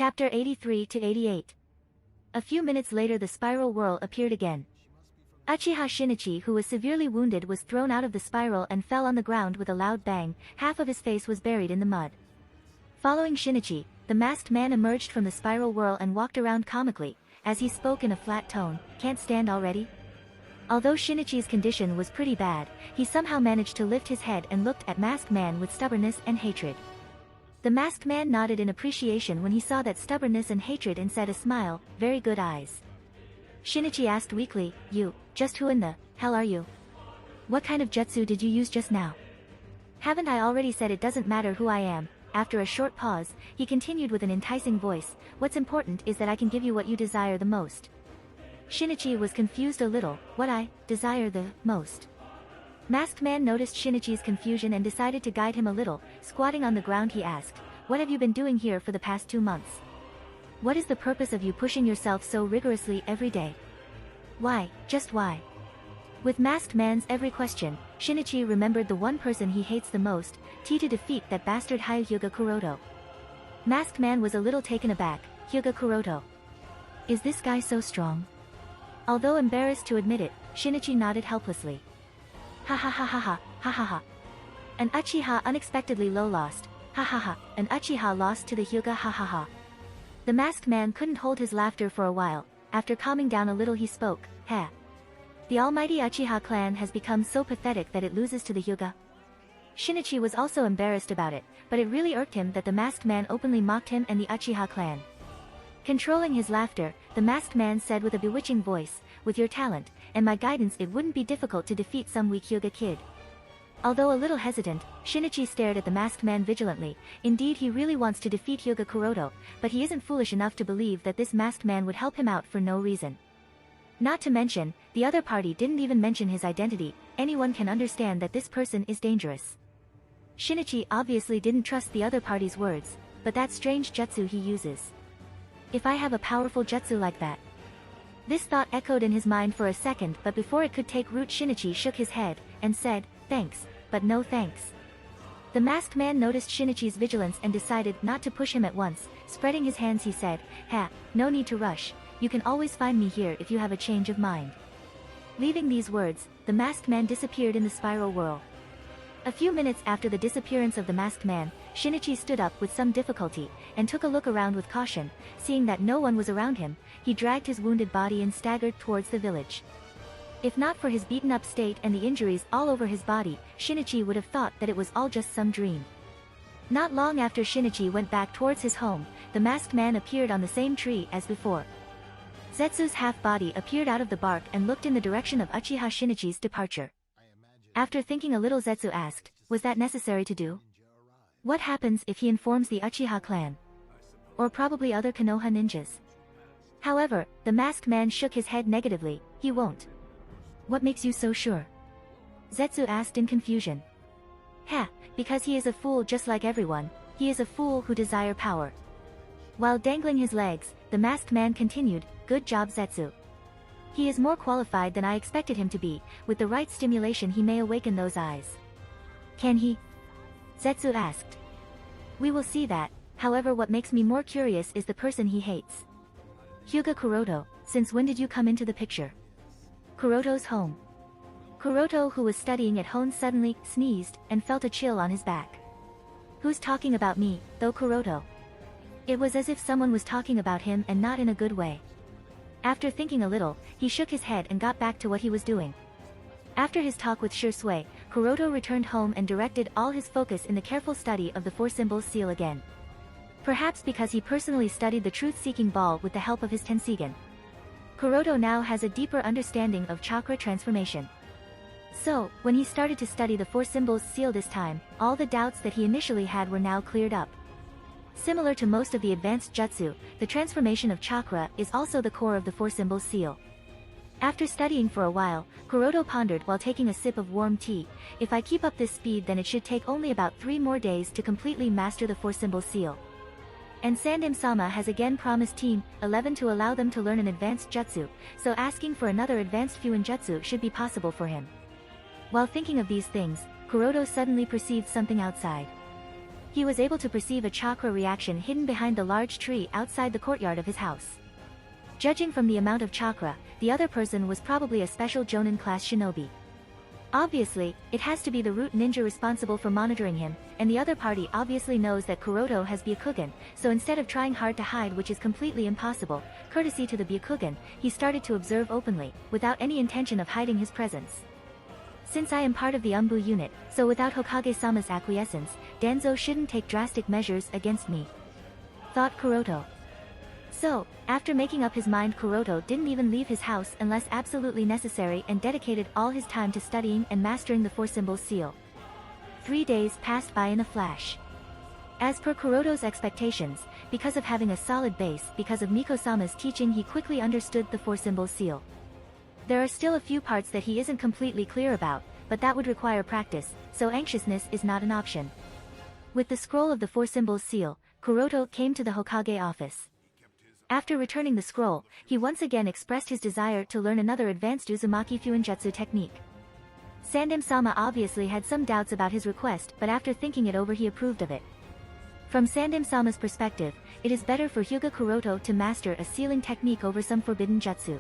Chapter 83 to 88. A few minutes later the spiral whirl appeared again. Uchiha Shinichi, who was severely wounded, was thrown out of the spiral and fell on the ground with a loud bang. Half of his face was buried in the mud. Following Shinichi, the masked man emerged from the spiral whirl and walked around comically, as he spoke in a flat tone, "Can't stand already?" Although Shinichi's condition was pretty bad, he somehow managed to lift his head and looked at masked man with stubbornness and hatred. The masked man nodded in appreciation when he saw that stubbornness and hatred and said a smile, "Very good eyes." Shinichi asked weakly, "You, just who in the hell are you? What kind of jutsu did you use just now?" "Haven't I already said it doesn't matter who I am?" After a short pause, he continued with an enticing voice, "What's important is that I can give you what you desire the most." Shinichi was confused a little. "What I desire the most?" Masked man noticed Shinichi's confusion and decided to guide him a little. Squatting on the ground he asked, "What have you been doing here for the past 2 months? What is the purpose of you pushing yourself so rigorously every day? Why, just why?" With masked man's every question, Shinichi remembered the one person he hates the most, to defeat that bastard Hyuga Kuroto. Masked man was a little taken aback. "Hyuga Kuroto? Is this guy so strong?" Although embarrassed to admit it, Shinichi nodded helplessly. "Ha ha ha ha ha, ha ha ha. An Uchiha unexpectedly lost. Ha ha ha, an Uchiha lost to the Hyuga, ha ha ha." The masked man couldn't hold his laughter for a while. After calming down a little he spoke, "Ha. The almighty Uchiha clan has become so pathetic that it loses to the Hyuga." Shinichi was also embarrassed about it, but it really irked him that the masked man openly mocked him and the Uchiha clan. Controlling his laughter, the masked man said with a bewitching voice, "With your talent, and my guidance it wouldn't be difficult to defeat some weak Hyuga kid." Although a little hesitant, Shinichi stared at the masked man vigilantly. Indeed, he really wants to defeat Hyuga Kuroto, but he isn't foolish enough to believe that this masked man would help him out for no reason. Not to mention, the other party didn't even mention his identity. Anyone can understand that this person is dangerous. Shinichi obviously didn't trust the other party's words, but that strange jutsu he uses. If I have a powerful jutsu like that? This thought echoed in his mind for a second, but before it could take root Shinichi shook his head, and said, "Thanks, but no thanks." The masked man noticed Shinichi's vigilance and decided not to push him at once. Spreading his hands he said, "Ha, no need to rush, you can always find me here if you have a change of mind." Leaving these words, the masked man disappeared in the spiral whirl. A few minutes after the disappearance of the masked man, Shinichi stood up with some difficulty, and took a look around with caution. Seeing that no one was around him, he dragged his wounded body and staggered towards the village. If not for his beaten-up state and the injuries all over his body, Shinichi would have thought that it was all just some dream. Not long after Shinichi went back towards his home, the masked man appeared on the same tree as before. Zetsu's half-body appeared out of the bark and looked in the direction of Uchiha Shinichi's departure. After thinking a little, Zetsu asked, "Was that necessary to do? What happens if he informs the Uchiha clan? Or probably other Konoha ninjas?" However, the masked man shook his head negatively. "He won't." "What makes you so sure?" Zetsu asked in confusion. "Ha, because he is a fool just like everyone. He is a fool who desire power." While dangling his legs, the masked man continued, "Good job, Zetsu. He is more qualified than I expected him to be. With the right stimulation he may awaken those eyes." "Can he?" Zetsu asked. "We will see that. However, what makes me more curious is the person he hates." "Hyuga Kuroto, since when did you come into the picture?" Kuroto's home. Kuroto, who was studying at home, suddenly sneezed and felt a chill on his back. "Who's talking about me, though, Kuroto?" It was as if someone was talking about him and not in a good way. After thinking a little, he shook his head and got back to what he was doing. After his talk with Shursui, Kuroto returned home and directed all his focus in the careful study of the Four Symbols seal again. Perhaps because he personally studied the truth-seeking ball with the help of his Tenseigan. Kuroto now has a deeper understanding of chakra transformation. So, when he started to study the Four Symbols seal this time, all the doubts that he initially had were now cleared up. Similar to most of the advanced jutsu, the transformation of chakra is also the core of the Four Symbols seal. After studying for a while, Kuroto pondered while taking a sip of warm tea, "If I keep up this speed then it should take only about 3 more days to completely master the Four Symbols seal." And Sandem-sama has again promised Team 11 to allow them to learn an advanced jutsu, so asking for another advanced Fuin jutsu should be possible for him. While thinking of these things, Kuroto suddenly perceived something outside. He was able to perceive a chakra reaction hidden behind the large tree outside the courtyard of his house. Judging from the amount of chakra, the other person was probably a special Jonin class shinobi. Obviously, it has to be the root ninja responsible for monitoring him, and the other party obviously knows that Kuroto has Byakugan, so instead of trying hard to hide, which is completely impossible, courtesy to the Byakugan, he started to observe openly, without any intention of hiding his presence. Since I am part of the Umbu unit, so without Hokage-sama's acquiescence, Danzo shouldn't take drastic measures against me, thought Kuroto. So, after making up his mind, Kuroto didn't even leave his house unless absolutely necessary and dedicated all his time to studying and mastering the four-symbol seal. 3 days passed by in a flash. As per Kuroto's expectations, because of having a solid base, because of Miko-sama's teaching, he quickly understood the four-symbol seal. There are still a few parts that he isn't completely clear about, but that would require practice, so anxiousness is not an option. With the scroll of the four-symbol seal, Kuroto came to the Hokage office. After returning the scroll, he once again expressed his desire to learn another advanced Uzumaki Fuinjutsu technique. Sandem-sama obviously had some doubts about his request, but after thinking it over he approved of it. From Sandem-sama's perspective, it is better for Hyuga Kuroto to master a sealing technique over some forbidden jutsu.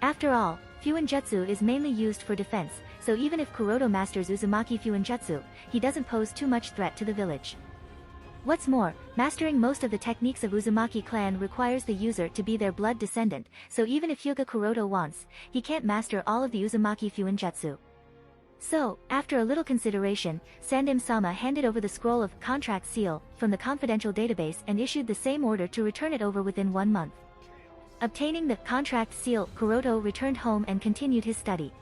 After all, Fuinjutsu is mainly used for defense, so even if Kuroto masters Uzumaki Fuinjutsu, he doesn't pose too much threat to the village. What's more, mastering most of the techniques of Uzumaki clan requires the user to be their blood descendant, so even if Hyuga Kuroto wants, he can't master all of the Uzumaki Fuinjutsu. So, after a little consideration, Sandem-sama handed over the scroll of contract seal from the confidential database and issued the same order to return it over within 1 month. Obtaining the contract seal, Kuroto returned home and continued his study.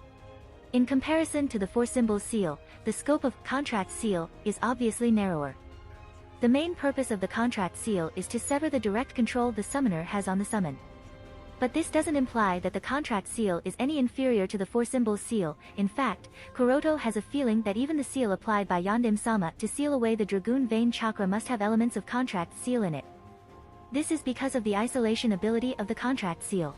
In comparison to the four-symbol seal, the scope of contract seal is obviously narrower. The main purpose of the contract seal is to sever the direct control the summoner has on the summon. But this doesn't imply that the contract seal is any inferior to the four-symbol seal. In fact, Kuroto has a feeling that even the seal applied by Yandem-sama to seal away the Dragoon Vein chakra must have elements of contract seal in it. This is because of the isolation ability of the contract seal.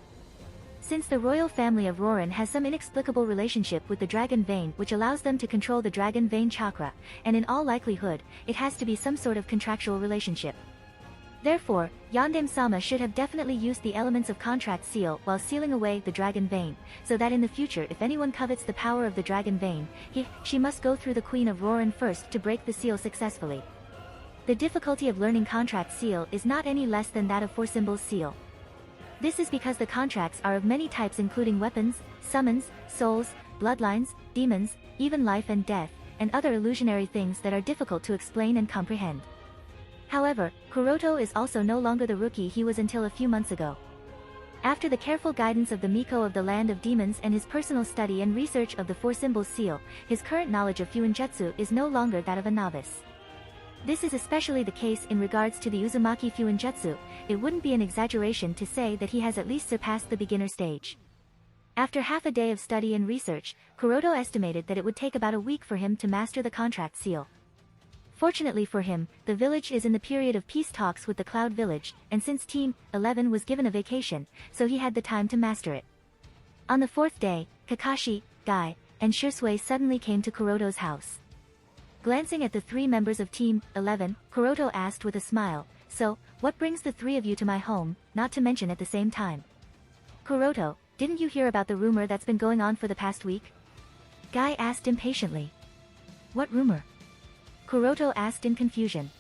Since the royal family of Rorin has some inexplicable relationship with the Dragon Vein which allows them to control the Dragon Vein chakra, and in all likelihood, it has to be some sort of contractual relationship. Therefore, Yandem-sama should have definitely used the elements of contract seal while sealing away the Dragon Vein, so that in the future if anyone covets the power of the Dragon Vein, she must go through the Queen of Rorin first to break the seal successfully. The difficulty of learning contract seal is not any less than that of four-symbol seal. This is because the contracts are of many types including weapons, summons, souls, bloodlines, demons, even life and death, and other illusionary things that are difficult to explain and comprehend. However, Kuroto is also no longer the rookie he was until a few months ago. After the careful guidance of the Miko of the Land of Demons and his personal study and research of the four-symbol seal, his current knowledge of Fuinjutsu is no longer that of a novice. This is especially the case in regards to the Uzumaki Fuinjutsu. It wouldn't be an exaggeration to say that he has at least surpassed the beginner stage. After half a day of study and research, Kuroto estimated that it would take about a week for him to master the contract seal. Fortunately for him, the village is in the period of peace talks with the Cloud Village, and since Team 11 was given a vacation, so he had the time to master it. On the 4th day, Kakashi, Guy, and Shisui suddenly came to Kuroto's house. Glancing at the 3 members of Team 11, Kuroto asked with a smile, "So, what brings the 3 of you to my home, not to mention at the same time?" "Kuroto, didn't you hear about the rumor that's been going on for the past week?" Guy asked impatiently. "What rumor?" Kuroto asked in confusion.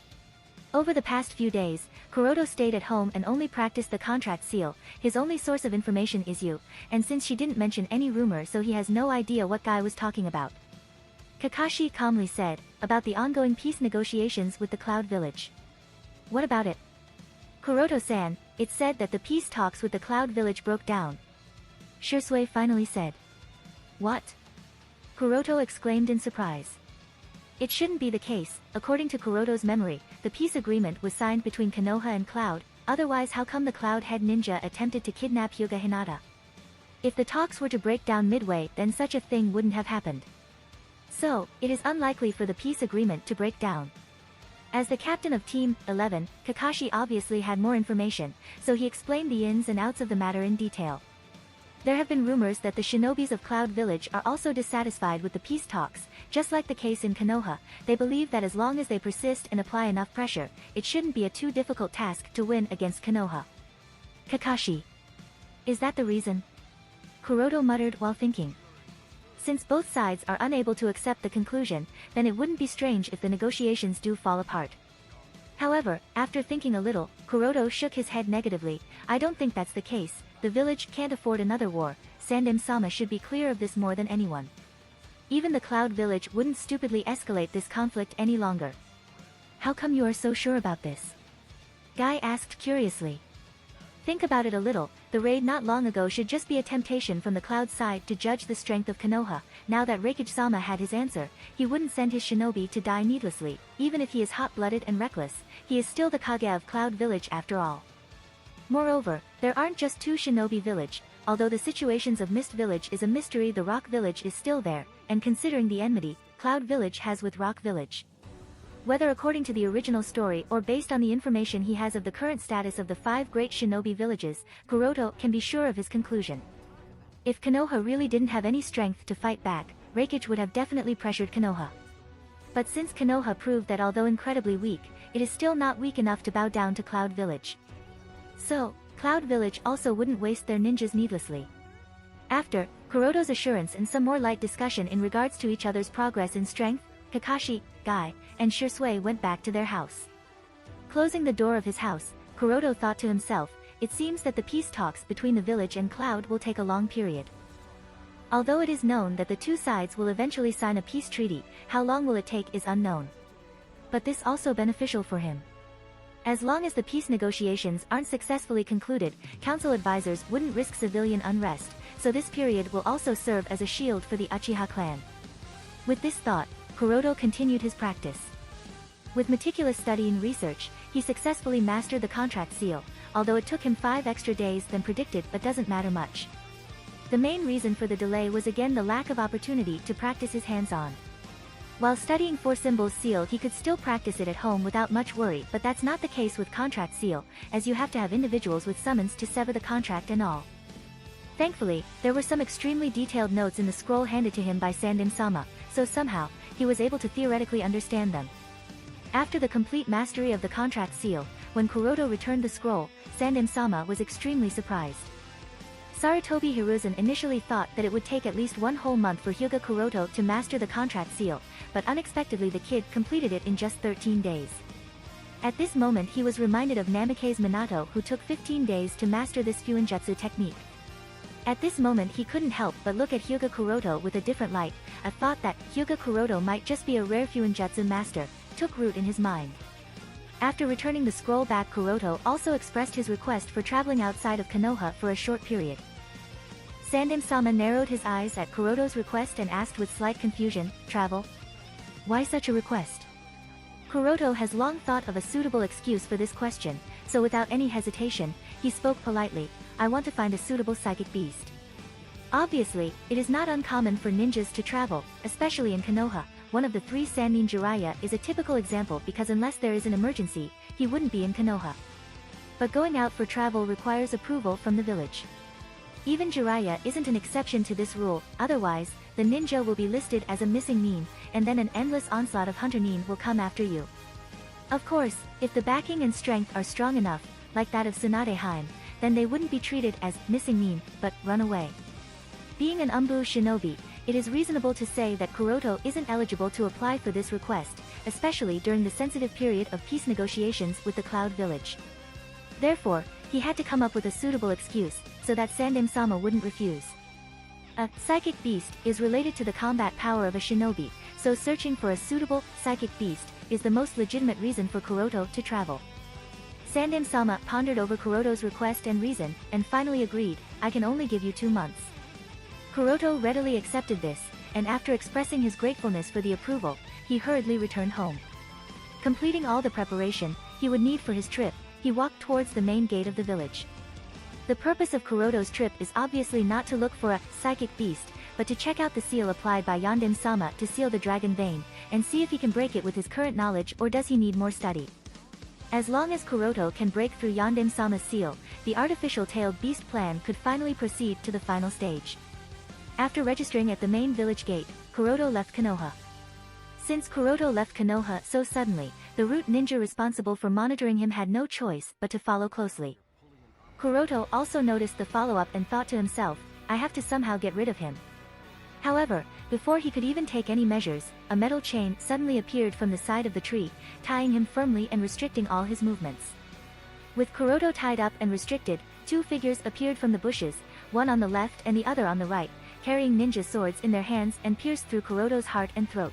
Over the past few days, Kuroto stayed at home and only practiced the contract seal. His only source of information is you, and since she didn't mention any rumor, so he has no idea what Guy was talking about. Kakashi calmly said, "About the ongoing peace negotiations with the Cloud Village." "What about it?" "Kuroto-san, it's said that the peace talks with the Cloud Village broke down." Shisui finally said. "What?" Kuroto exclaimed in surprise. It shouldn't be the case. According to Kuroto's memory, the peace agreement was signed between Konoha and Cloud, otherwise how come the Cloud Head Ninja attempted to kidnap Hyuga Hinata? If the talks were to break down midway, then such a thing wouldn't have happened. So, it is unlikely for the peace agreement to break down. As the captain of Team 11, Kakashi obviously had more information, so he explained the ins and outs of the matter in detail. There have been rumors that the shinobis of Cloud Village are also dissatisfied with the peace talks. Just like the case in Konoha, they believe that as long as they persist and apply enough pressure, it shouldn't be a too difficult task to win against Konoha. Kakashi. Is that the reason? Kuroto muttered while thinking. Since both sides are unable to accept the conclusion, then it wouldn't be strange if the negotiations do fall apart. However, after thinking a little, Kuroto shook his head negatively. I don't think that's the case. The village can't afford another war. Sandem-sama should be clear of this more than anyone. Even the Cloud Village wouldn't stupidly escalate this conflict any longer. How come you are so sure about this? Guy asked curiously. Think about it a little, the raid not long ago should just be a temptation from the Cloud side to judge the strength of Konoha. Now that Reikage-sama had his answer, he wouldn't send his shinobi to die needlessly. Even if he is hot-blooded and reckless, he is still the Kage of Cloud Village after all. Moreover, there aren't just two shinobi village. Although the situations of Mist Village is a mystery, the Rock Village is still there, and considering the enmity Cloud Village has with Rock Village. Whether according to the original story or based on the information he has of the current status of the 5 great shinobi villages, Kuroto can be sure of his conclusion. If Konoha really didn't have any strength to fight back, Reikage would have definitely pressured Konoha. But since Konoha proved that although incredibly weak, it is still not weak enough to bow down to Cloud Village. So, Cloud Village also wouldn't waste their ninjas needlessly. After Kuroto's assurance and some more light discussion in regards to each other's progress in strength, Kakashi, Guy, and Shisui went back to their house. Closing the door of his house, Kuroto thought to himself, it seems that the peace talks between the village and Cloud will take a long period. Although it is known that the two sides will eventually sign a peace treaty, how long will it take is unknown. But this also beneficial for him. As long as the peace negotiations aren't successfully concluded, council advisors wouldn't risk civilian unrest, so this period will also serve as a shield for the Uchiha clan. With this thought, Kuroto continued his practice. With meticulous study and research, he successfully mastered the contract seal, although it took him 5 extra days than predicted, but doesn't matter much. The main reason for the delay was again the lack of opportunity to practice his hands-on. While studying 4 symbols seal, he could still practice it at home without much worry, but that's not the case with contract seal, as you have to have individuals with summons to sever the contract and all. Thankfully, there were some extremely detailed notes in the scroll handed to him by Sandem-sama, so somehow, he was able to theoretically understand them. After the complete mastery of the contract seal, when Kuroto returned the scroll, Sandem-sama was extremely surprised. Sarutobi Hiruzen initially thought that it would take at least 1 whole month for Hyuga Kuroto to master the contract seal, but unexpectedly the kid completed it in just 13 days. At this moment he was reminded of Namikaze Minato, who took 15 days to master this Fuinjutsu technique. At this moment he couldn't help but look at Hyuga Kuroto with a different light. A thought that Hyuga Kuroto might just be a rare Fuinjutsu master took root in his mind. After returning the scroll back, Kuroto also expressed his request for traveling outside of Konoha for a short period. Sandem-sama narrowed his eyes at Kuroto's request and asked with slight confusion, travel? Why such a request? Kuroto has long thought of a suitable excuse for this question, so without any hesitation, he spoke politely, I want to find a suitable psychic beast. Obviously, it is not uncommon for ninjas to travel, especially in Konoha. One of the 3 Sannin Jiraiya is a typical example because unless there is an emergency, he wouldn't be in Konoha. But going out for travel requires approval from the village. Even Jiraiya isn't an exception to this rule, otherwise, the ninja will be listed as a missing nin, and then an endless onslaught of hunter nin will come after you. Of course, if the backing and strength are strong enough, like that of Tsunade Heim, then they wouldn't be treated as missing nin, but run away. Being an Umbu shinobi, it is reasonable to say that Kuroto isn't eligible to apply for this request, especially during the sensitive period of peace negotiations with the Cloud Village. Therefore, he had to come up with a suitable excuse, so that Sandem-sama wouldn't refuse. A psychic beast is related to the combat power of a shinobi, so searching for a suitable psychic beast is the most legitimate reason for Kuroto to travel. Sandem-sama pondered over Kuroto's request and reason, and finally agreed, I can only give you 2 months. Kuroto readily accepted this, and after expressing his gratefulness for the approval, he hurriedly returned home. Completing all the preparation he would need for his trip, he walked towards the main gate of the village. The purpose of Kuroto's trip is obviously not to look for a psychic beast, but to check out the seal applied by Yandem-sama to seal the dragon vein, and see if he can break it with his current knowledge or does he need more study. As long as Kuroto can break through Yandem-sama's seal, the artificial tailed beast plan could finally proceed to the final stage. After registering at the main village gate, Kuroto left Konoha. Since Kuroto left Konoha so suddenly, the root ninja responsible for monitoring him had no choice but to follow closely. Kuroto also noticed the follow-up and thought to himself, I have to somehow get rid of him. However, before he could even take any measures, a metal chain suddenly appeared from the side of the tree, tying him firmly and restricting all his movements. With Kuroto tied up and restricted, two figures appeared from the bushes, one on the left and the other on the right, carrying ninja swords in their hands and pierced through Kuroto's heart and throat.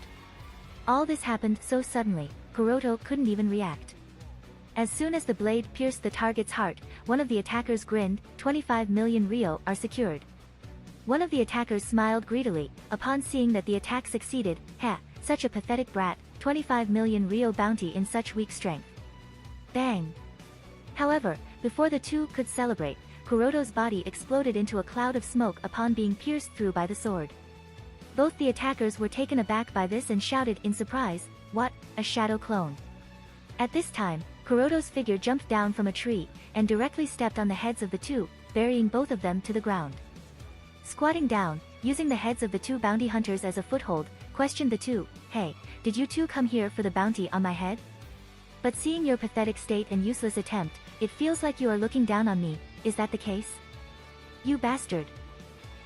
All this happened so suddenly, Kuroto couldn't even react. As soon as the blade pierced the target's heart, one of the attackers grinned, 25 million ryo are secured. One of the attackers smiled greedily, upon seeing that the attack succeeded, such a pathetic brat, 25 million ryo bounty in such weak strength. Bang! However, before the two could celebrate, Kuroto's body exploded into a cloud of smoke upon being pierced through by the sword. Both the attackers were taken aback by this and shouted in surprise, what, a shadow clone. At this time, Kuroto's figure jumped down from a tree, and directly stepped on the heads of the two, burying both of them to the ground. Squatting down, using the heads of the two bounty hunters as a foothold, questioned the two, hey, did you two come here for the bounty on my head? But seeing your pathetic state and useless attempt, it feels like you are looking down on me, is that the case? You bastard!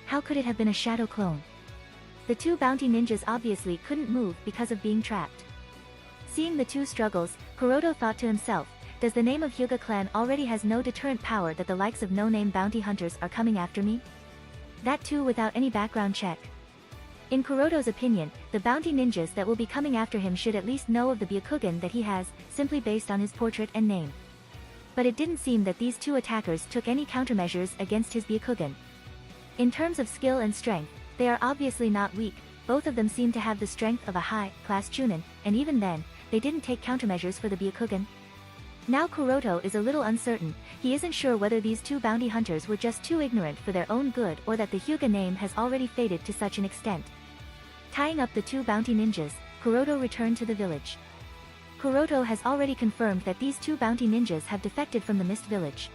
How could it have been a shadow clone? The two bounty ninjas obviously couldn't move because of being trapped. Seeing the two struggles, Kuroto thought to himself, does the name of Hyuga clan already has no deterrent power that the likes of no-name bounty hunters are coming after me? That too without any background check. In Kuroto's opinion, the bounty ninjas that will be coming after him should at least know of the Byakugan that he has, simply based on his portrait and name. But it didn't seem that these two attackers took any countermeasures against his Byakugan. In terms of skill and strength, they are obviously not weak, both of them seem to have the strength of a high-class chunin, and even then, they didn't take countermeasures for the Byakugan. Now Kuroto is a little uncertain, he isn't sure whether these two bounty hunters were just too ignorant for their own good or that the Hyuga name has already faded to such an extent. Tying up the two bounty ninjas, Kuroto returned to the village. Kuroto has already confirmed that these two bounty ninjas have defected from the Mist Village.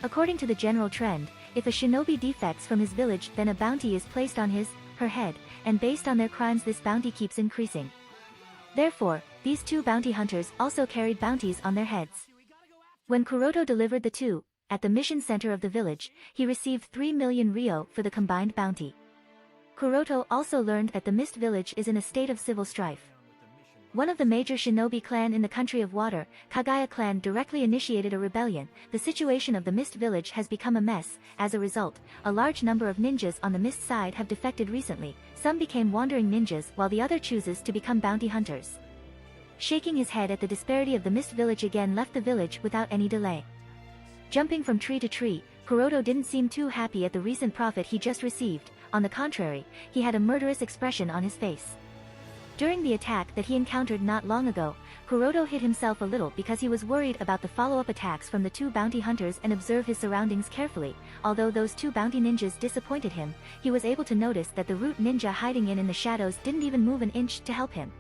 According to the general trend, if a shinobi defects from his village then a bounty is placed on her head, and based on their crimes this bounty keeps increasing. Therefore, these two bounty hunters also carried bounties on their heads. When Kuroto delivered the two, at the mission center of the village, he received 3 million ryo for the combined bounty. Kuroto also learned that the Mist Village is in a state of civil strife. One of the major shinobi clan in the country of water, Kagaya clan directly initiated a rebellion. The situation of the Mist Village has become a mess. As a result, a large number of ninjas on the Mist side have defected recently. Some became wandering ninjas while the other chooses to become bounty hunters. Shaking his head at the disparity of the Mist Village again left the village without any delay. Jumping from tree to tree, Kuroto didn't seem too happy at the recent profit he just received. On the contrary, he had a murderous expression on his face. During the attack that he encountered not long ago, Kuroto hit himself a little because he was worried about the follow-up attacks from the two bounty hunters and observed his surroundings carefully. Although those two bounty ninjas disappointed him, he was able to notice that the root ninja hiding in the shadows didn't even move an inch to help him.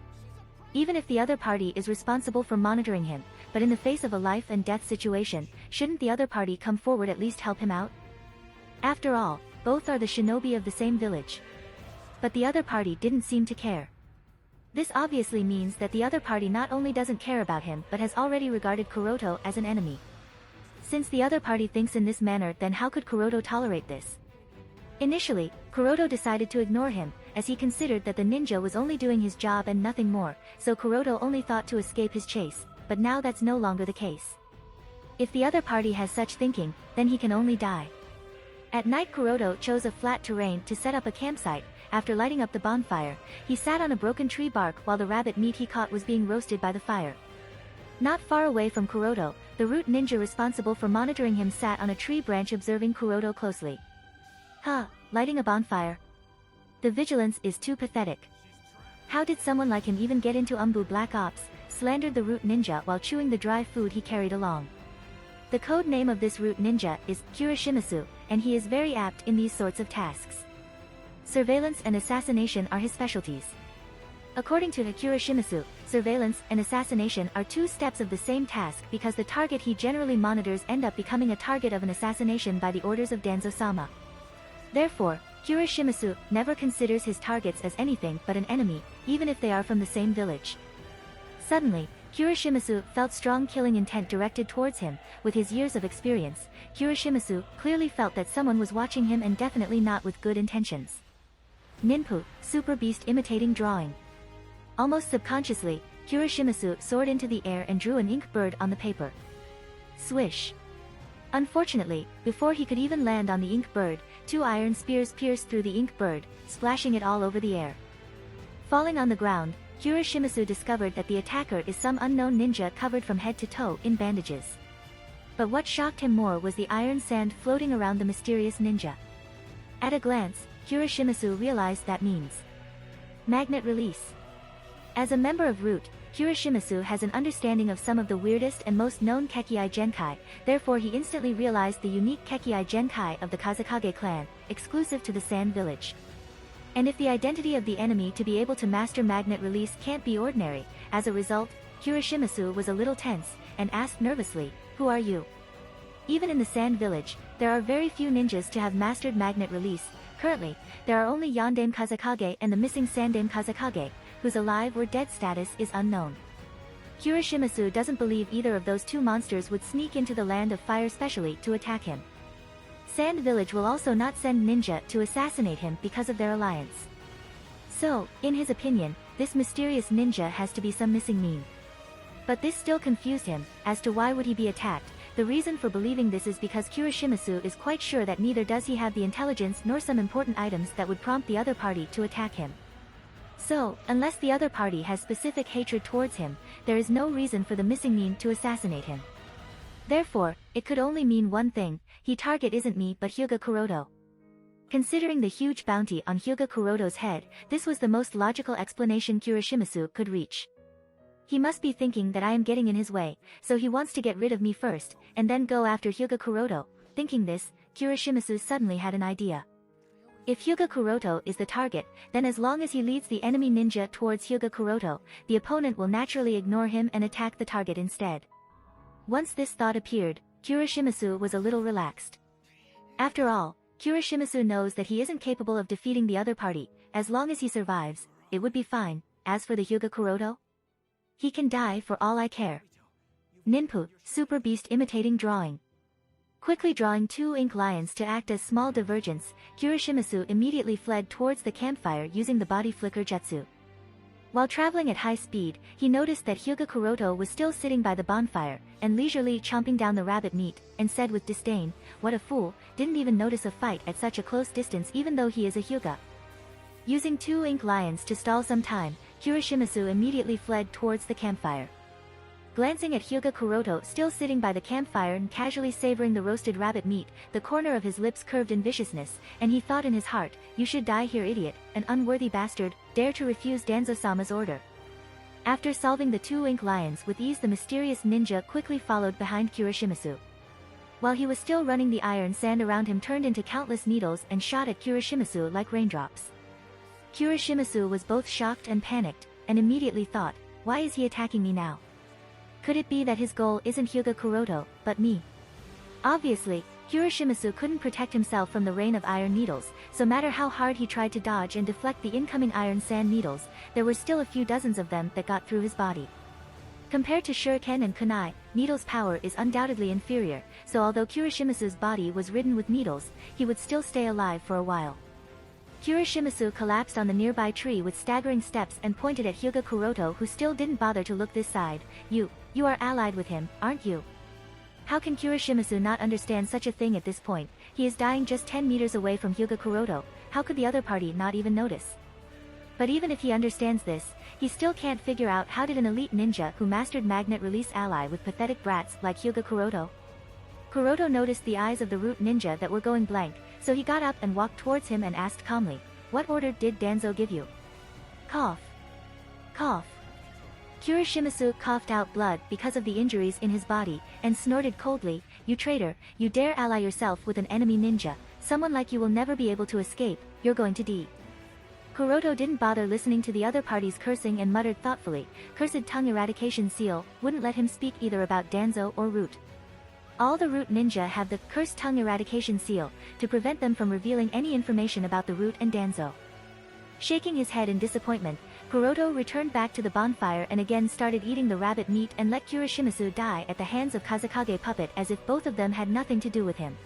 Even if the other party is responsible for monitoring him, but in the face of a life and death situation, shouldn't the other party come forward at least help him out? After all, both are the shinobi of the same village. But the other party didn't seem to care. This obviously means that the other party not only doesn't care about him but has already regarded Kuroto as an enemy. Since the other party thinks in this manner, then how could Kuroto tolerate this? Initially, Kuroto decided to ignore him, as he considered that the ninja was only doing his job and nothing more, so Kuroto only thought to escape his chase, but now that's no longer the case. If the other party has such thinking, then he can only die. At night Kuroto chose a flat terrain to set up a campsite. After lighting up the bonfire, he sat on a broken tree bark while the rabbit meat he caught was being roasted by the fire. Not far away from Kuroto, the root ninja responsible for monitoring him sat on a tree branch observing Kuroto closely. Lighting a bonfire? The vigilance is too pathetic. How did someone like him even get into Umbu Black Ops? Slandered the root ninja while chewing the dry food he carried along. The code name of this root ninja is Kuroshimasu, and he is very apt in these sorts of tasks. Surveillance and assassination are his specialties. According to Akira Shimizu, surveillance and assassination are two steps of the same task because the target he generally monitors end up becoming a target of an assassination by the orders of Danzo-sama. Therefore, Kira Shimizu never considers his targets as anything but an enemy, even if they are from the same village. Suddenly, Kira Shimizu felt strong killing intent directed towards him. With his years of experience, Kira Shimizu clearly felt that someone was watching him and definitely not with good intentions. Ninpu, super beast imitating drawing. Almost subconsciously, Kira Shimizu soared into the air and drew an ink bird on the paper. Swish. Unfortunately, before he could even land on the ink bird, two iron spears pierced through the ink bird, splashing it all over the air. Falling on the ground, Kira Shimizu discovered that the attacker is some unknown ninja covered from head to toe in bandages. But what shocked him more was the iron sand floating around the mysterious ninja. At a glance, Kira Shimizu realized that means magnet release. As a member of Root, Kira Shimizu has an understanding of some of the weirdest and most known Kekii Genkai, therefore he instantly realized the unique Kekii Genkai of the Kazekage clan, exclusive to the Sand Village. And if the identity of the enemy to be able to master magnet release can't be ordinary, as a result, Kira Shimizu was a little tense, and asked nervously, "Who are you?" Even in the Sand Village, there are very few ninjas to have mastered magnet release. Currently, there are only Yandame Kazekage and the missing Sandame Kazekage, whose alive or dead status is unknown. Kira Shimizu doesn't believe either of those two monsters would sneak into the land of fire specially to attack him. Sand Village will also not send ninja to assassinate him because of their alliance. So, in his opinion, this mysterious ninja has to be some missing meme. But this still confused him, as to why would he be attacked. The reason for believing this is because Kira Shimizu is quite sure that neither does he have the intelligence nor some important items that would prompt the other party to attack him. So, unless the other party has specific hatred towards him, there is no reason for the missing meme to assassinate him. Therefore, it could only mean one thing: he target isn't me but Hyuga Kuroto. Considering the huge bounty on Hyuga Kuroto's head, this was the most logical explanation Kira Shimizu could reach. He must be thinking that I am getting in his way, so he wants to get rid of me first, and then go after Hyuga Kuroto. Thinking this, Kira Shimizu suddenly had an idea. If Hyuga Kuroto is the target, then as long as he leads the enemy ninja towards Hyuga Kuroto, the opponent will naturally ignore him and attack the target instead. Once this thought appeared, Kira Shimizu was a little relaxed. After all, Kira Shimizu knows that he isn't capable of defeating the other party. As long as he survives, it would be fine. As for the Hyuga Kuroto, he can die for all I care. Ninpu, super beast imitating drawing. Quickly drawing two ink lions to act as small divergents, Kira Shimizu immediately fled towards the campfire using the body flicker jutsu. While traveling at high speed, he noticed that Hyuga Kuroto was still sitting by the bonfire, and leisurely chomping down the rabbit meat, and said with disdain, "What a fool, didn't even notice a fight at such a close distance even though he is a Hyuga." Using two ink lions to stall some time, Kira Shimizu immediately fled towards the campfire. Glancing at Hyuga Kuroto still sitting by the campfire and casually savoring the roasted rabbit meat, the corner of his lips curved in viciousness, and he thought in his heart, "You should die here, idiot, an unworthy bastard, dare to refuse Danzo-sama's order." After solving the two ink lions with ease, the mysterious ninja quickly followed behind Kira Shimizu. While he was still running, the iron sand around him turned into countless needles and shot at Kira Shimizu like raindrops. Kira Shimizu was both shocked and panicked, and immediately thought, "Why is he attacking me now? Could it be that his goal isn't Hyuga Kuroto, but me?" Obviously, Kira Shimizu couldn't protect himself from the rain of iron needles, so no matter how hard he tried to dodge and deflect the incoming iron sand needles, there were still a few dozens of them that got through his body. Compared to shuriken and kunai, needles' power is undoubtedly inferior, so although Kira Shimizu's body was ridden with needles, he would still stay alive for a while. Kira Shimizu collapsed on the nearby tree with staggering steps and pointed at Hyuga Kuroto, who still didn't bother to look this side. You are allied with him, aren't you?" How can Kira Shimizu not understand such a thing at this point? He is dying just 10 meters away from Hyuga Kuroto. How could the other party not even notice? But even if he understands this, he still can't figure out how did an elite ninja who mastered magnet release ally with pathetic brats like Hyuga Kuroto. Kuroto noticed the eyes of the root ninja that were going blank, so he got up and walked towards him and asked calmly, "What order did Danzo give you?" Cough. Cough. Kira Shimizu coughed out blood because of the injuries in his body, and snorted coldly, "You traitor, you dare ally yourself with an enemy ninja. Someone like you will never be able to escape, you're going to die." Kuroto didn't bother listening to the other party's cursing and muttered thoughtfully, "Cursed tongue eradication seal," wouldn't let him speak either about Danzo or Root. All the Root ninja have the cursed tongue eradication seal, to prevent them from revealing any information about the Root and Danzo. Shaking his head in disappointment, Kuroto returned back to the bonfire and again started eating the rabbit meat and let Kuroshimitsu die at the hands of Kazekage Puppet as if both of them had nothing to do with him.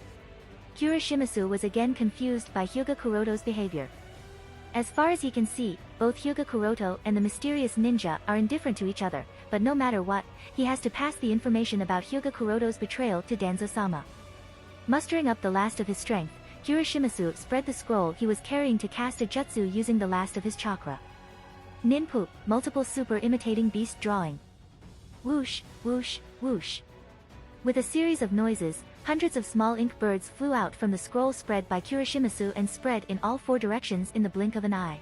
Kuroshimitsu was again confused by Hyuga Kuroto's behavior. As far as he can see, both Hyuga Kuroto and the mysterious ninja are indifferent to each other, but no matter what, he has to pass the information about Hyuga Kuroto's betrayal to Danzo-sama. Mustering up the last of his strength, Kuroshimitsu spread the scroll he was carrying to cast a jutsu using the last of his chakra. Ninpu, multiple super imitating beast drawing. Whoosh, whoosh, whoosh. With a series of noises, hundreds of small ink birds flew out from the scroll spread by Kuroshimitsu and spread in all four directions in the blink of an eye.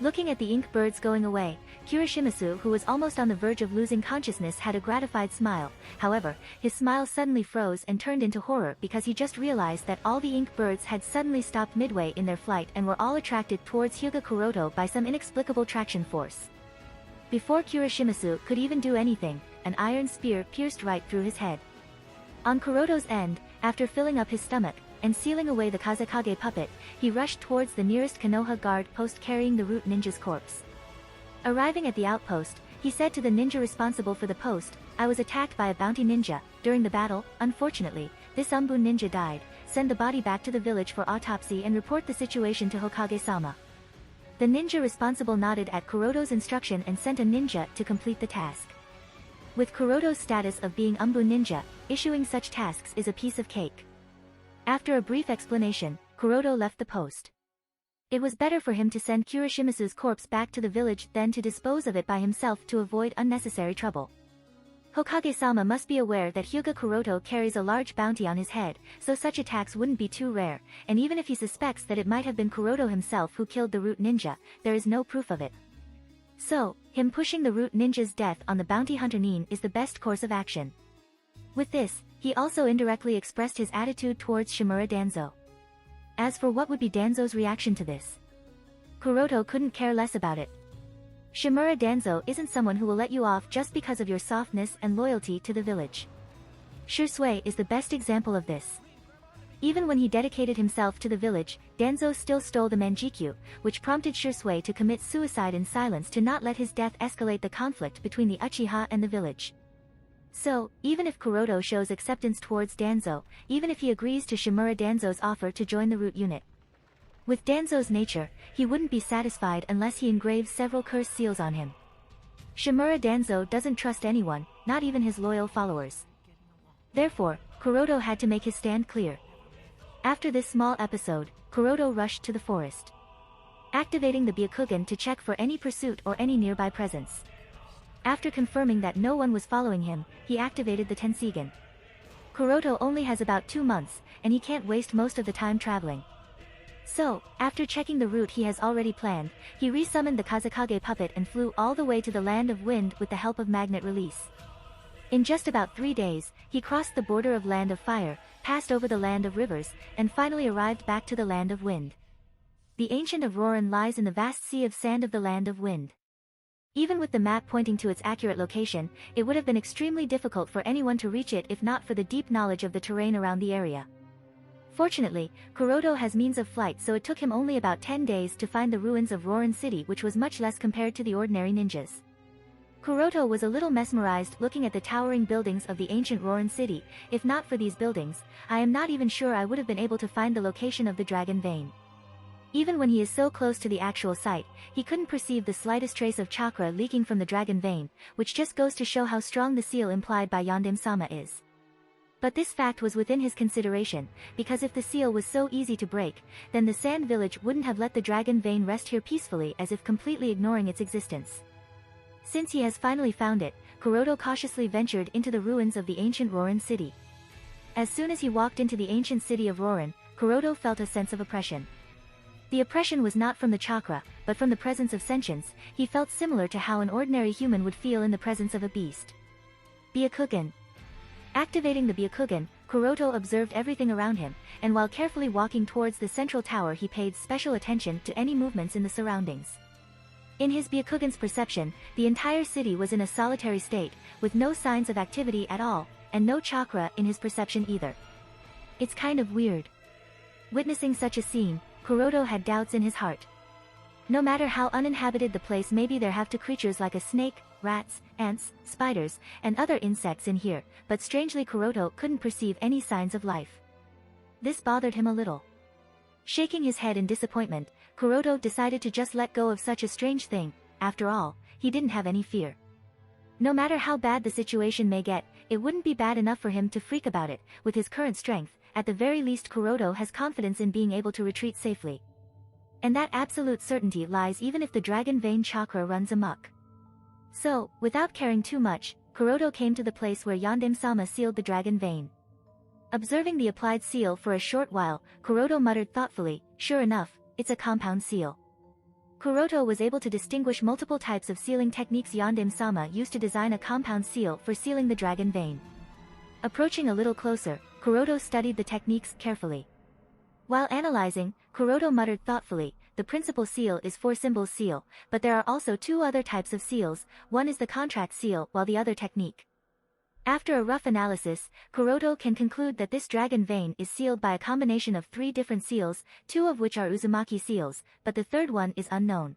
Looking at the ink birds going away, Kuroshimitsu, who was almost on the verge of losing consciousness, had a gratified smile. However, his smile suddenly froze and turned into horror because he just realized that all the ink birds had suddenly stopped midway in their flight and were all attracted towards Hyuga Kuroto by some inexplicable traction force. Before Kuroshimitsu could even do anything, an iron spear pierced right through his head. On Kuroto's end, after filling up his stomach, and sealing away the Kazekage Puppet, he rushed towards the nearest Konoha guard post carrying the Root ninja's corpse. Arriving at the outpost, he said to the ninja responsible for the post, "I was attacked by a bounty ninja during the battle. Unfortunately, this Umbun ninja died. Send the body back to the village for autopsy and report the situation to Hokage-sama." The ninja responsible nodded at Kuroto's instruction and sent a ninja to complete the task. With Kuroto's status of being Umbun ninja, issuing such tasks is a piece of cake. After a brief explanation, Kuroto left the post. It was better for him to send Kuroshimitsu's corpse back to the village than to dispose of it by himself to avoid unnecessary trouble. Hokage-sama must be aware that Hyuga Kuroto carries a large bounty on his head, so such attacks wouldn't be too rare, and even if he suspects that it might have been Kuroto himself who killed the Root ninja, there is no proof of it. So, him pushing the Root ninja's death on the bounty hunter Nin is the best course of action. With this, he also indirectly expressed his attitude towards Shimura Danzo. As for what would be Danzo's reaction to this, Kuroto couldn't care less about it. Shimura Danzo isn't someone who will let you off just because of your softness and loyalty to the village. Shisui is the best example of this. Even when he dedicated himself to the village, Danzo still stole the Manjikyu, which prompted Shisui to commit suicide in silence to not let his death escalate the conflict between the Uchiha and the village. So, even if Kuroto shows acceptance towards Danzo, even if he agrees to Shimura Danzo's offer to join the Root unit, with Danzo's nature, he wouldn't be satisfied unless he engraves several curse seals on him. Shimura Danzo doesn't trust anyone, not even his loyal followers. Therefore, Kuroto had to make his stand clear. After this small episode, Kuroto rushed to the forest, activating the Byakugan to check for any pursuit or any nearby presence. After confirming that no one was following him, he activated the Tenseigan. Kuroto only has about 2 months, and he can't waste most of the time traveling. So, after checking the route he has already planned, he resummoned the Kazekage Puppet and flew all the way to the Land of Wind with the help of magnet release. In just about 3 days, he crossed the border of Land of Fire, passed over the Land of Rivers, and finally arrived back to the Land of Wind. The Ancient of Roran lies in the vast sea of sand of the Land of Wind. Even with the map pointing to its accurate location, it would have been extremely difficult for anyone to reach it if not for the deep knowledge of the terrain around the area. Fortunately, Kuroto has means of flight, so it took him only about 10 days to find the ruins of Roran City, which was much less compared to the ordinary ninjas. Kuroto was a little mesmerized looking at the towering buildings of the ancient Roran City. If not for these buildings, I am not even sure I would have been able to find the location of the Dragon Vein. Even when he is so close to the actual site, he couldn't perceive the slightest trace of chakra leaking from the Dragon Vein, which just goes to show how strong the seal implied by Yondaime-sama is. But this fact was within his consideration, because if the seal was so easy to break, then the Sand Village wouldn't have let the Dragon Vein rest here peacefully, as if completely ignoring its existence. Since he has finally found it, Kuroto cautiously ventured into the ruins of the ancient Roran City. As soon as he walked into the ancient city of Roran, Kuroto felt a sense of oppression. The oppression was not from the chakra, but from the presence of sentience. He felt similar to how an ordinary human would feel in the presence of a beast. Byakugan. Activating the Byakugan, Kuroto observed everything around him, and while carefully walking towards the central tower he paid special attention to any movements in the surroundings. In his Byakugan's perception, the entire city was in a solitary state, with no signs of activity at all, and no chakra in his perception either. It's kind of weird. Witnessing such a scene, Kuroto had doubts in his heart. No matter how uninhabited the place may be, there have to creatures like a snake, rats, ants, spiders, and other insects in here, but strangely Kuroto couldn't perceive any signs of life. This bothered him a little. Shaking his head in disappointment, Kuroto decided to just let go of such a strange thing. After all, he didn't have any fear. No matter how bad the situation may get, it wouldn't be bad enough for him to freak about it. With his current strength, at the very least Kuroto has confidence in being able to retreat safely. And that absolute certainty lies even if the dragon vein chakra runs amok. So, without caring too much, Kuroto came to the place where Yondaime-sama sealed the dragon vein. Observing the applied seal for a short while, Kuroto muttered thoughtfully, "Sure enough, it's a compound seal." Kuroto was able to distinguish multiple types of sealing techniques Yondaime-sama used to design a compound seal for sealing the dragon vein. Approaching a little closer, Kuroto studied the techniques carefully. While analyzing, Kuroto muttered thoughtfully, "The principal seal is four symbols seal, but there are also two other types of seals, one is the contract seal while the other technique." After a rough analysis, Kuroto can conclude that this dragon vein is sealed by a combination of three different seals, two of which are Uzumaki seals, but the third one is unknown.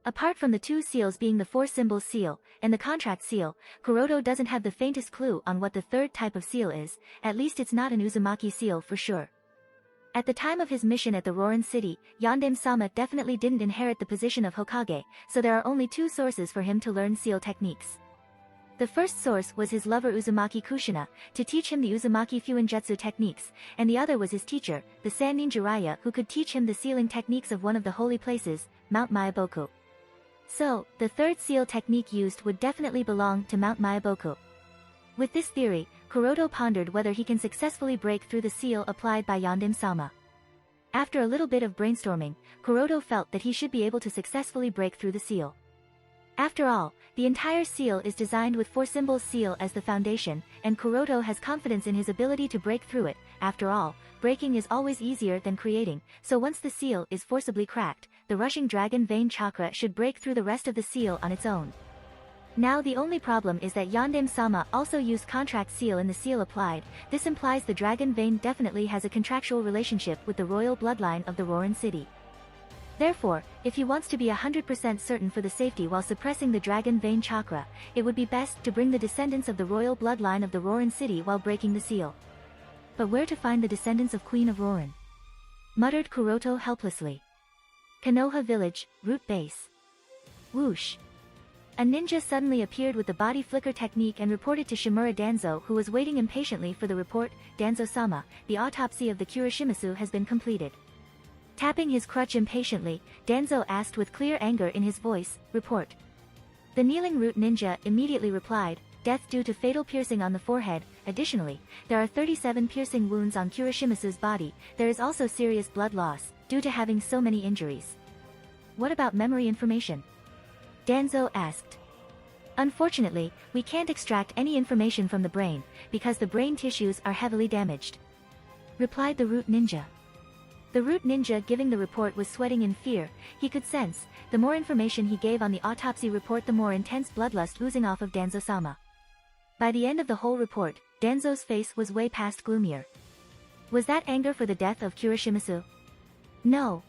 Apart from the two seals being the four symbols seal and the contract seal, Kuroto doesn't have the faintest clue on what the third type of seal is, at least it's not an Uzumaki seal for sure. At the time of his mission at the Rorin city, Yondaime-sama definitely didn't inherit the position of Hokage, so there are only two sources for him to learn seal techniques. The first source was his lover Uzumaki Kushina, to teach him the Uzumaki Fuinjutsu techniques, and the other was his teacher, the Sannin Jiraiya, who could teach him the sealing techniques of one of the holy places, Mount Myaboku. So, the third seal technique used would definitely belong to Mount Myaboku. With this theory, Kuroto pondered whether he can successfully break through the seal applied by Yondaime-sama. After a little bit of brainstorming, Kuroto felt that he should be able to successfully break through the seal. After all, the entire seal is designed with four symbols seal as the foundation, and Kuroto has confidence in his ability to break through it. After all, breaking is always easier than creating, so once the seal is forcibly cracked, the rushing dragon vein chakra should break through the rest of the seal on its own. Now the only problem is that Yondaime-sama also used contract seal in the seal applied. This implies the dragon vein definitely has a contractual relationship with the royal bloodline of the Rorin city. Therefore, if he wants to be 100% certain for the safety while suppressing the dragon vein chakra, it would be best to bring the descendants of the royal bloodline of the Rorin city while breaking the seal. But where to find the descendants of Queen of Rorin? Muttered Kuroto helplessly. Konoha village, root base. Whoosh. A ninja suddenly appeared with the body flicker technique and reported to Shimura Danzo, who was waiting impatiently for the report. "Danzo-sama, the autopsy of the Kuroshimasu has been completed." Tapping his crutch impatiently, Danzo asked with clear anger in his voice, "Report." The kneeling root ninja immediately replied, "Death due to fatal piercing on the forehead. Additionally, there are 37 piercing wounds on Kuroshimazu's body. There is also serious blood loss, due to having so many injuries." "What about memory information?" Danzo asked. "Unfortunately, we can't extract any information from the brain, because the brain tissues are heavily damaged," replied the root ninja. The root ninja giving the report was sweating in fear. He could sense, the more information he gave on the autopsy report, the more intense bloodlust oozing off of Danzo-sama. By the end of the whole report, Danzo's face was way past gloomier. Was that anger for the death of Kuroshimasu? No.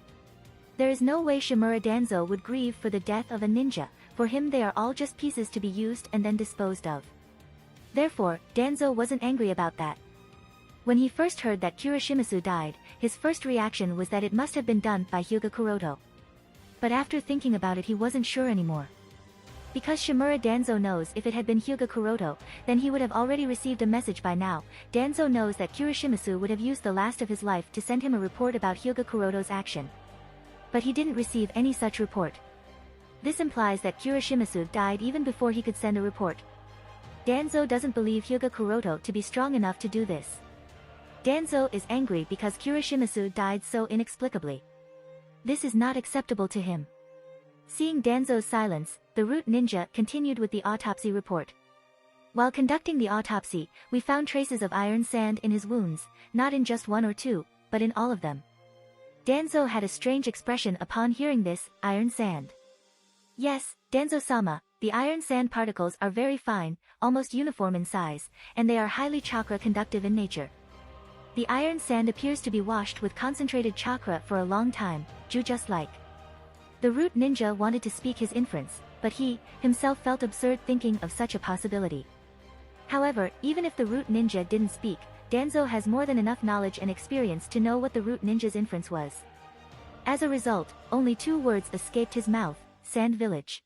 There is no way Shimura Danzo would grieve for the death of a ninja. For him they are all just pieces to be used and then disposed of. Therefore, Danzo wasn't angry about that. When he first heard that Kuroshimasu died, his first reaction was that it must have been done by Hyuga Kuroto. But after thinking about it, he wasn't sure anymore. Because Shimura Danzo knows if it had been Hyuga Kuroto, then he would have already received a message by now. Danzo knows that Kuroshimasu would have used the last of his life to send him a report about Hyuga Kuroto's action. But he didn't receive any such report. This implies that Kuroshimasu died even before he could send a report. Danzo doesn't believe Hyuga Kuroto to be strong enough to do this. Danzo is angry because Kuroshimasu died so inexplicably. This is not acceptable to him. Seeing Danzo's silence, the root ninja continued with the autopsy report. While conducting the autopsy, we found traces of iron sand in his wounds, not in just one or two, but in all of them. Danzo had a strange expression upon hearing this, iron sand. Yes, Danzo-sama, the iron sand particles are very fine, almost uniform in size, and they are highly chakra conductive in nature. The iron sand appears to be washed with concentrated chakra for a long time, just like. The root ninja wanted to speak his inference, but he, himself felt absurd thinking of such a possibility. However, even if the root ninja didn't speak, Danzo has more than enough knowledge and experience to know what the root ninja's inference was. As a result, only 2 words escaped his mouth, Sand Village.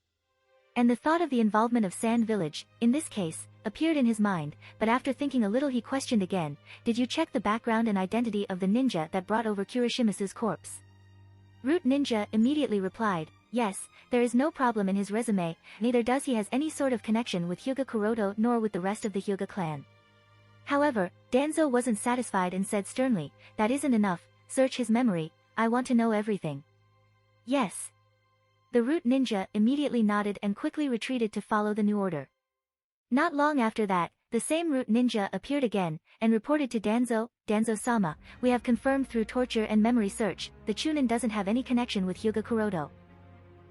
And the thought of the involvement of Sand Village, in this case, appeared in his mind, but after thinking a little he questioned again, did you check the background and identity of the ninja that brought over Kirishimasu's corpse? Root Ninja immediately replied, yes, there is no problem in his resume, neither does he has any sort of connection with Hyuga Kuroto nor with the rest of the Hyuga clan. However, Danzo wasn't satisfied and said sternly, that isn't enough, search his memory, I want to know everything. Yes. The root ninja immediately nodded and quickly retreated to follow the new order. Not long after that, the same root ninja appeared again, and reported to Danzo, Danzo-sama, we have confirmed through torture and memory search, the Chunin doesn't have any connection with Hyuga Kuroto.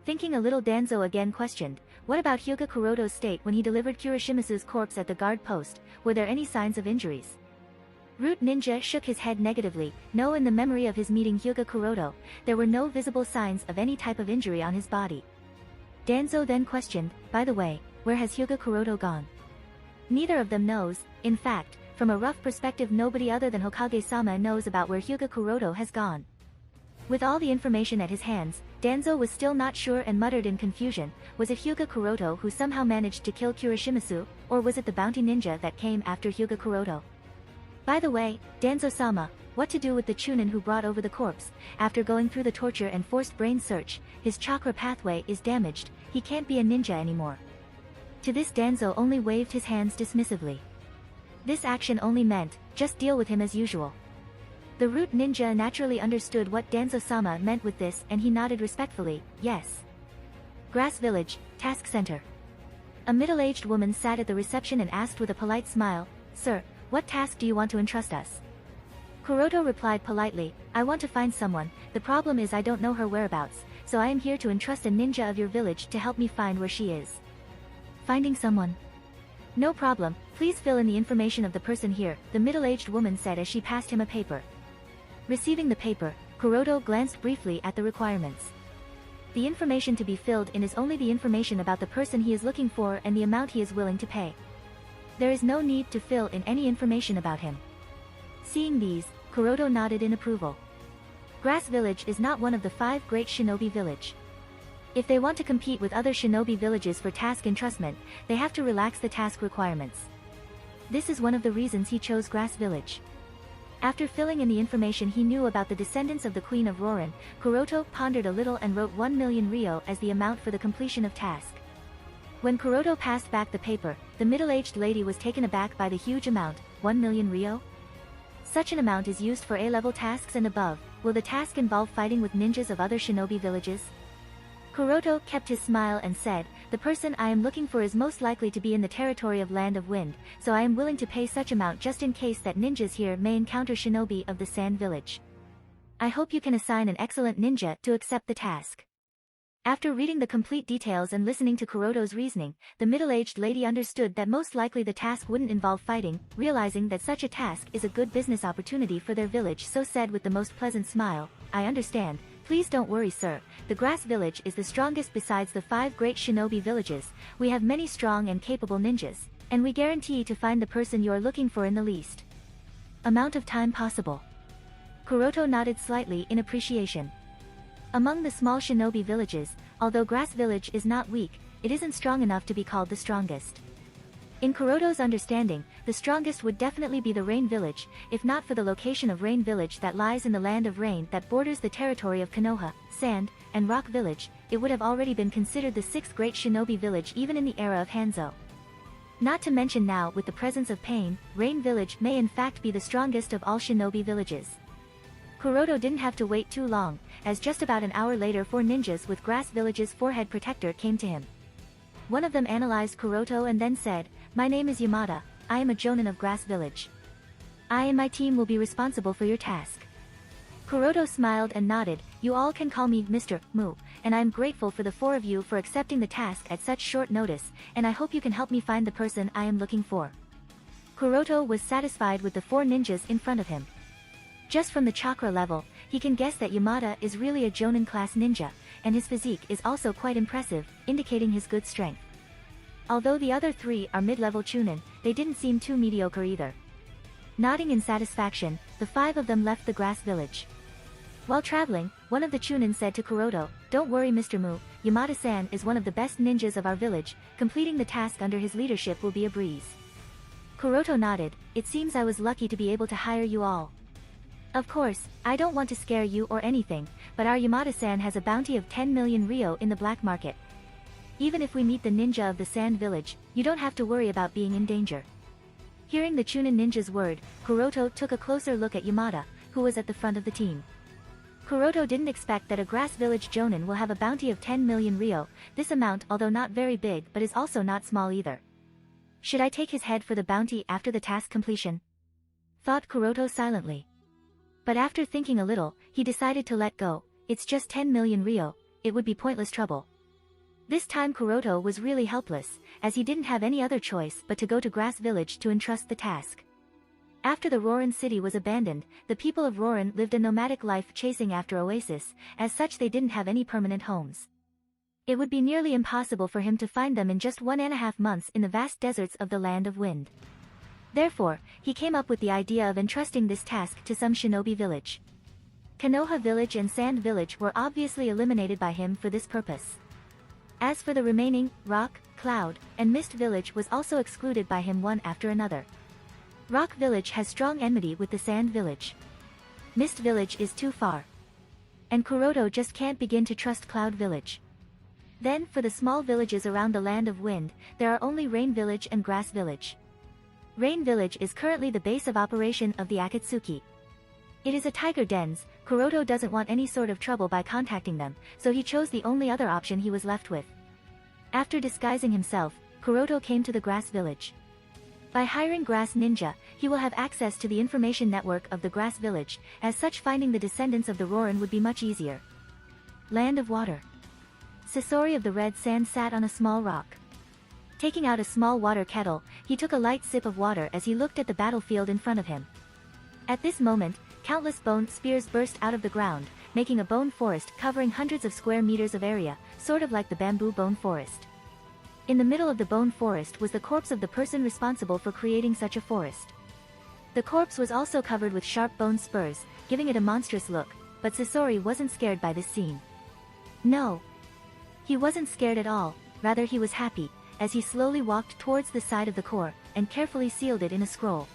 Thinking a little, Danzo again questioned, what about Hyuga Kuroto's state when he delivered Kirishimasu's corpse at the guard post, were there any signs of injuries? Root Ninja shook his head negatively, no, in the memory of his meeting Hyuga Kuroto, there were no visible signs of any type of injury on his body. Danzo then questioned, by the way, where has Hyuga Kuroto gone? Neither of them knows, in fact, from a rough perspective nobody other than Hokage-sama knows about where Hyuga Kuroto has gone. With all the information at his hands, Danzo was still not sure and muttered in confusion, was it Hyuga Kuroto who somehow managed to kill Kirishimasu, or was it the bounty ninja that came after Hyuga Kuroto? By the way, Danzo-sama, what to do with the Chunin who brought over the corpse? After going through the torture and forced brain search, his chakra pathway is damaged, he can't be a ninja anymore. To this Danzo only waved his hands dismissively. This action only meant, just deal with him as usual. The root ninja naturally understood what Danzo-sama meant with this and he nodded respectfully, yes. Grass Village, Task Center. A middle-aged woman sat at the reception and asked with a polite smile, sir, what task do you want to entrust us? Kuroto replied politely, I want to find someone, the problem is I don't know her whereabouts, so I am here to entrust a ninja of your village to help me find where she is. Finding someone? No problem, please fill in the information of the person here, the middle-aged woman said as she passed him a paper. Receiving the paper, Kuroto glanced briefly at the requirements. The information to be filled in is only the information about the person he is looking for and the amount he is willing to pay. There is no need to fill in any information about him. Seeing these, Kuroto nodded in approval. Grass Village is not one of the 5 great shinobi village. If they want to compete with other shinobi villages for task entrustment, they have to relax the task requirements. This is one of the reasons he chose Grass Village. After filling in the information he knew about the descendants of the Queen of Rorin, Kuroto pondered a little and wrote 1 million ryo as the amount for the completion of task. When Kuroto passed back the paper, the middle-aged lady was taken aback by the huge amount, 1 million ryo? Such an amount is used for A-level tasks and above, will the task involve fighting with ninjas of other shinobi villages? Kuroto kept his smile and said, the person I am looking for is most likely to be in the territory of Land of Wind, so I am willing to pay such amount just in case that ninjas here may encounter shinobi of the Sand Village. I hope you can assign an excellent ninja to accept the task. After reading the complete details and listening to Kuroto's reasoning, the middle-aged lady understood that most likely the task wouldn't involve fighting, realizing that such a task is a good business opportunity for their village, so said with the most pleasant smile, I understand. Please don't worry, sir, the Grass Village is the strongest besides the 5 great shinobi villages, we have many strong and capable ninjas, and we guarantee to find the person you are looking for in the least amount of time possible. Kuroto nodded slightly in appreciation. Among the small shinobi villages, although Grass Village is not weak, it isn't strong enough to be called the strongest. In Kuroto's understanding, the strongest would definitely be the Rain Village, if not for the location of Rain Village that lies in the Land of Rain that borders the territory of Konoha, Sand, and Rock Village, it would have already been considered the 6th great shinobi village even in the era of Hanzo. Not to mention now with the presence of Pain, Rain Village may in fact be the strongest of all shinobi villages. Kuroto didn't have to wait too long, as just about an hour later 4 ninjas with Grass Village's forehead protector came to him. One of them analyzed Kuroto and then said, my name is Yamada, I am a Jonin of Grass Village. I and my team will be responsible for your task. Kuroto smiled and nodded, you all can call me Mr. Mu, and I am grateful for the four of you for accepting the task at such short notice, and I hope you can help me find the person I am looking for. Kuroto was satisfied with the four ninjas in front of him. Just from the chakra level, he can guess that Yamada is really a Jonin class ninja, and his physique is also quite impressive, indicating his good strength. Although the other three are mid-level chunin, they didn't seem too mediocre either. Nodding in satisfaction, the five of them left the grass village. While traveling, one of the chunin said to Kuroto, don't worry Mr. Mu, Yamada-san is one of the best ninjas of our village, completing the task under his leadership will be a breeze. Kuroto nodded, it seems I was lucky to be able to hire you all. Of course, I don't want to scare you or anything, but our Yamada-san has a bounty of 10 million ryo in the black market. Even if we meet the ninja of the sand village, you don't have to worry about being in danger. Hearing the chunin ninja's word, Kuroto took a closer look at Yamada, who was at the front of the team. Kuroto didn't expect that a grass village jonin will have a bounty of 10 million ryo, this amount although not very big but is also not small either. Should I take his head for the bounty after the task completion? Thought Kuroto silently. But after thinking a little, he decided to let go, it's just 10 million ryo, it would be pointless trouble. This time Kuroto was really helpless, as he didn't have any other choice but to go to Grass Village to entrust the task. After the Rorin city was abandoned, the people of Rorin lived a nomadic life chasing after oasis, as such they didn't have any permanent homes. It would be nearly impossible for him to find them in just 1.5 months in the vast deserts of the Land of Wind. Therefore, he came up with the idea of entrusting this task to some shinobi village. Konoha village and Sand village were obviously eliminated by him for this purpose. As for the remaining, Rock, Cloud, and Mist village was also excluded by him one after another. Rock village has strong enmity with the Sand village. Mist village is too far. And Kuroto just can't begin to trust Cloud village. Then for the small villages around the Land of Wind, there are only Rain village and Grass village. Rain village is currently the base of operation of the Akatsuki. It is a tiger dens, Kuroto doesn't want any sort of trouble by contacting them, so he chose the only other option he was left with. After disguising himself, Kuroto came to the Grass village. By hiring Grass Ninja, he will have access to the information network of the Grass village, as such finding the descendants of the Rorin would be much easier. Land of Water. Sasori of the Red Sand sat on a small rock. Taking out a small water kettle, he took a light sip of water as he looked at the battlefield in front of him. At this moment, countless bone spears burst out of the ground, making a bone forest covering hundreds of square meters of area, sort of like the bamboo bone forest. In the middle of the bone forest was the corpse of the person responsible for creating such a forest. The corpse was also covered with sharp bone spurs, giving it a monstrous look, but Sasori wasn't scared by this scene. No. He wasn't scared at all, rather he was happy, as he slowly walked towards the side of the core, and carefully sealed it in a scroll.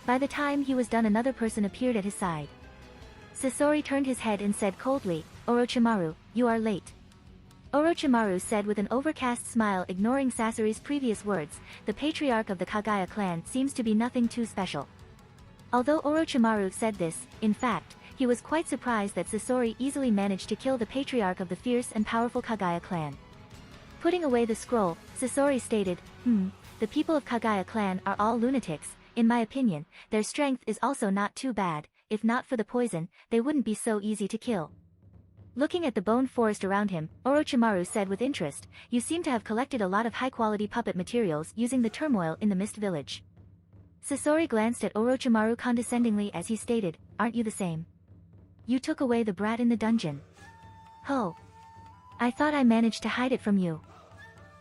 By the time he was done another person appeared at his side. Sasori turned his head and said coldly, Orochimaru, you are late. Orochimaru said with an overcast smile ignoring Sasori's previous words, the patriarch of the Kagaya clan seems to be nothing too special. Although Orochimaru said this, in fact, he was quite surprised that Sasori easily managed to kill the patriarch of the fierce and powerful Kagaya clan. Putting away the scroll, Sasori stated, the people of Kagaya clan are all lunatics, in my opinion, their strength is also not too bad, if not for the poison, they wouldn't be so easy to kill. Looking at the bone forest around him, Orochimaru said with interest, you seem to have collected a lot of high-quality puppet materials using the turmoil in the Mist village. Sasori glanced at Orochimaru condescendingly as he stated, aren't you the same? You took away the brat in the dungeon. Ho! I thought I managed to hide it from you.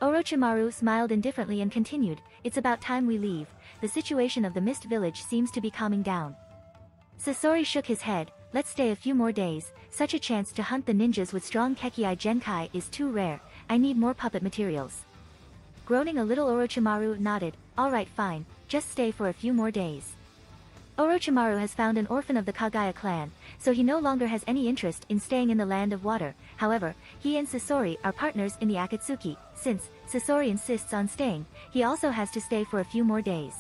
Orochimaru smiled indifferently and continued, it's about time we leave, the situation of the Mist village seems to be calming down. Sasori shook his head, let's stay a few more days, such a chance to hunt the ninjas with strong Kekkei Genkai is too rare, I need more puppet materials. Groaning a little Orochimaru nodded, alright fine, just stay for a few more days. Orochimaru has found an orphan of the Kagaya clan, so he no longer has any interest in staying in the Land of Water, however, he and Sasori are partners in the Akatsuki, since Sasori insists on staying, he also has to stay for a few more days.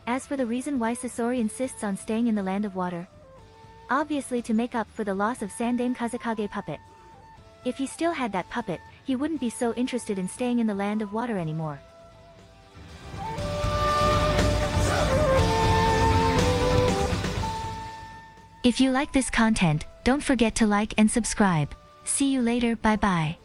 As for the reason why Sasori insists on staying in the Land of Water, obviously to make up for the loss of Sandaime Kazekage puppet. If he still had that puppet, he wouldn't be so interested in staying in the Land of Water anymore. If you like this content, don't forget to like and subscribe. See you later, bye bye.